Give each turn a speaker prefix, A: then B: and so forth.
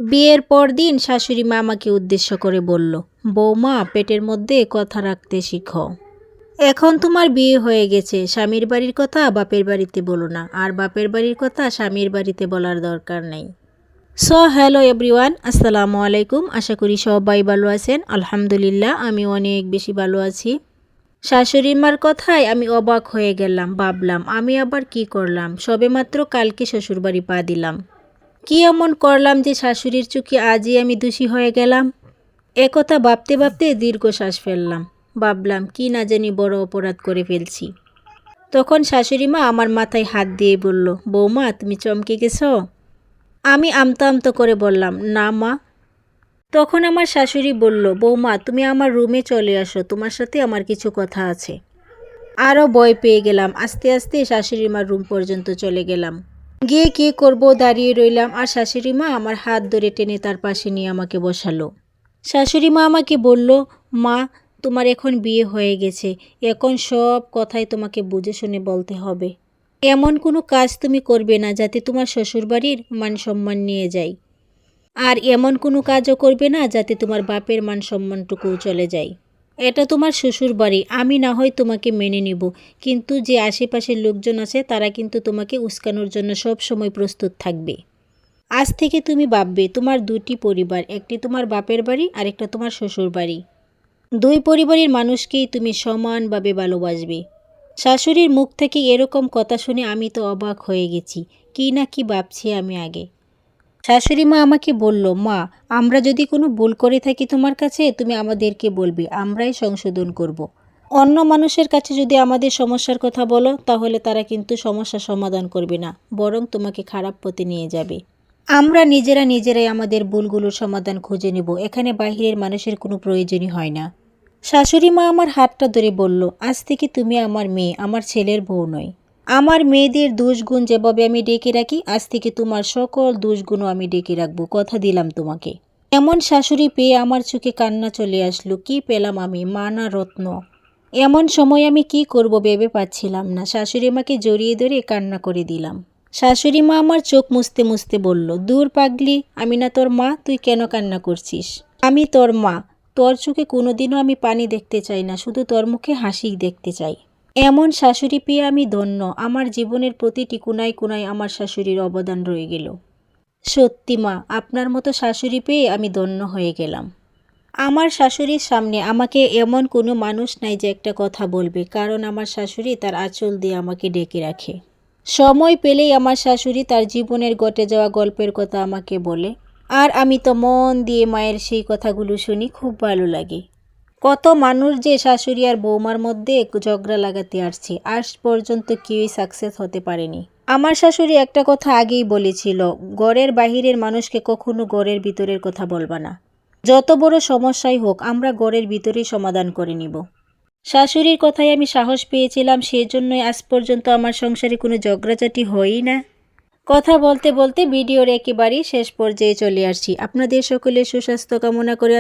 A: বিয়ের পর দিন শাশুড়ি মা আমাকে উদ্দেশ্য করে বলল, বৌমা পেটের মধ্যে কথা রাখতে শিখো। এখন তোমার বিয়ে হয়ে গেছে, স্বামীর বাড়ির কথা বাপের বাড়িতে বলো না, আর বাপের বাড়ির কথা স্বামীর বাড়িতে বলার দরকার নেই। হ্যালো এভরিওয়ান, আসসালামু আলাইকুম। আশা করি সবাই ভালো আছেন। আলহামদুলিল্লাহ, আমি অনেক বেশি ভালো আছি। শাশুড়ি মার কথায় আমি অবাক হয়ে গেলাম। ভাবলাম আমি আবার কি করলাম? সবেমাত্র কালকে শ্বশুরবাড়ি পা দিলাম। কি এমন করলাম যে শাশুড়ির চোখে আজই আমি দোষী হয়ে গেলাম? একথা ভাবতে ভাবতে দীর্ঘশ্বাস ফেললাম। ভাবলাম কি না জানি বড় অপরাধ করে ফেলছি। তখন শাশুড়ি মা আমার মাথায় হাত দিয়ে বলল, বৌমা তুমি চমকে গেছ? আমি আমতা আমতা করে বললাম, না মা। তখন আমার শাশুড়ি বলল, বৌমা তুমি আমার রুমে চলে আসো, তোমার সাথে আমার কিছু কথা আছে। আরও ভয় পেয়ে গেলাম। আস্তে আস্তে শাশুড়ি মার রুম পর্যন্ত চলে গেলাম। গিয়ে কী করব, দাঁড়িয়ে রইলাম। আর শাশুড়ি মা আমার হাত ধরে টেনে তার পাশে নিয়ে আমাকে বসালো। শাশুড়ি মা আমাকে বলল, মা তোমার এখন বিয়ে হয়ে গেছে, এখন সব কথাই তোমাকে বুঝে শুনে বলতে হবে। এমন কোনো কাজ তুমি করবে না যাতে তোমার শ্বশুরবাড়ির মান সম্মান নিয়ে যায়। আর এমন কোনো কাজও করবে না যাতে তোমার বাপের মান সম্মানটুকুও চলে যায়। এটা তোমার শ্বশুর বাড়ি, আমি না হয় তোমাকে মেনে নিব, কিন্তু যে আশেপাশের লোকজন আছে তারা কিন্তু তোমাকে উস্কানোর জন্য সব সময় প্রস্তুত থাকবে। আজ থেকে তুমি ভাববে তোমার দুটি পরিবার, একটি তোমার বাপের বাড়ি আর একটা তোমার শ্বশুর বাড়ি। দুই পরিবারের মানুষকেই তুমি সমানভাবে ভালোবাসবে। শাশুড়ির মুখ থেকে এরকম কথা শুনে আমি তো অবাক হয়ে গেছি। কি না কি ভাবছি আমি আগে। শাশুড়ি মা আমাকে বলল, মা আমরা যদি কোনো ভুল করে থাকি তোমার কাছে, তুমি আমাদেরকে বলবে, আমরাই সংশোধন করব। অন্য মানুষের কাছে যদি আমাদের সমস্যার কথা বলো, তাহলে তারা কিন্তু সমস্যার সমাধান করবে না, বরং তোমাকে খারাপ পথে নিয়ে যাবে। আমরা নিজেরাই আমাদের ভুলগুলোর সমাধান খুঁজে নেব, এখানে বাহিরের মানুষের কোনো প্রয়োজনই হয় না। শাশুড়ি মা আমার হাতটা ধরে বলল, আজ থেকে তুমি আমার মেয়ে, আমার ছেলের বউ নয়। আমার মেয়েদের দোষগুণ যেভাবে আমি ডেকে রাখি, আজ থেকে তোমার সকল দোষগুণও আমি ডেকে রাখবো, কথা দিলাম তোমাকে। এমন শাশুড়ি পেয়ে আমার চোখে কান্না চলে আসলো। কি পেলাম আমি, মা না রত্ন? এমন সময় আমি কি করব ভেবে পাচ্ছিলাম না। শাশুড়ি মাকে জড়িয়ে ধরে কান্না করে দিলাম। শাশুড়ি মা আমার চোখ মুছতে মুছতে বলল, দূর পাগলি, আমি না তোর মা, তুই কেন কান্না করছিস? আমি তোর মা, তোর চোখে কোনোদিনও আমি পানি দেখতে চাই না, শুধু তোর মুখে হাসি দেখতে চাই। এমন শাশুড়ি পেয়ে আমি ধন্য। আমার জীবনের প্রতিটি কোনায় কোনায় আমার শাশুড়ির অবদান রয়ে গেল। সত্যি মা, আপনার মতো শাশুড়ি পেয়ে আমি ধন্য হয়ে গেলাম। আমার শাশুড়ির সামনে আমাকে এমন কোনো মানুষ নাই যে একটা কথা বলবে, কারণ আমার শাশুড়ি তার আঁচল দিয়ে আমাকে ডেকে রাখে। সময় পেলেই আমার শাশুড়ি তার জীবনের ঘটে যাওয়া গল্পের কথা আমাকে বলে, আর আমি তো মন দিয়ে মায়ের সেই কথাগুলো শুনি, খুব ভালো লাগে। কত মানুষ যে শাশুড়ি আর বৌমার মধ্যে ঝগড়া লাগাতে আসছে, আজ পর্যন্ত কেউই সাকসেস হতে পারেনি। আমার শাশুড়ি একটা কথা আগেই বলেছিল, ঘরের বাহিরের মানুষকে কখনো ঘরের ভিতরের কথা বলবা না। যত বড় সমস্যাই হোক আমরা ঘরের ভিতরেই সমাধান করে নিব। শাশুড়ির কথায় আমি সাহস পেয়েছিলাম, সেজন্যই আজ পর্যন্ত আমার সংসারে কোনো ঝগড়াঝাটি হয়ই না। কথা বলতে বলতে ভিডিওর একেবারেই শেষ পর্যায়ে চলে আসছি। আপনাদের সকলের সুস্বাস্থ্য কামনা করে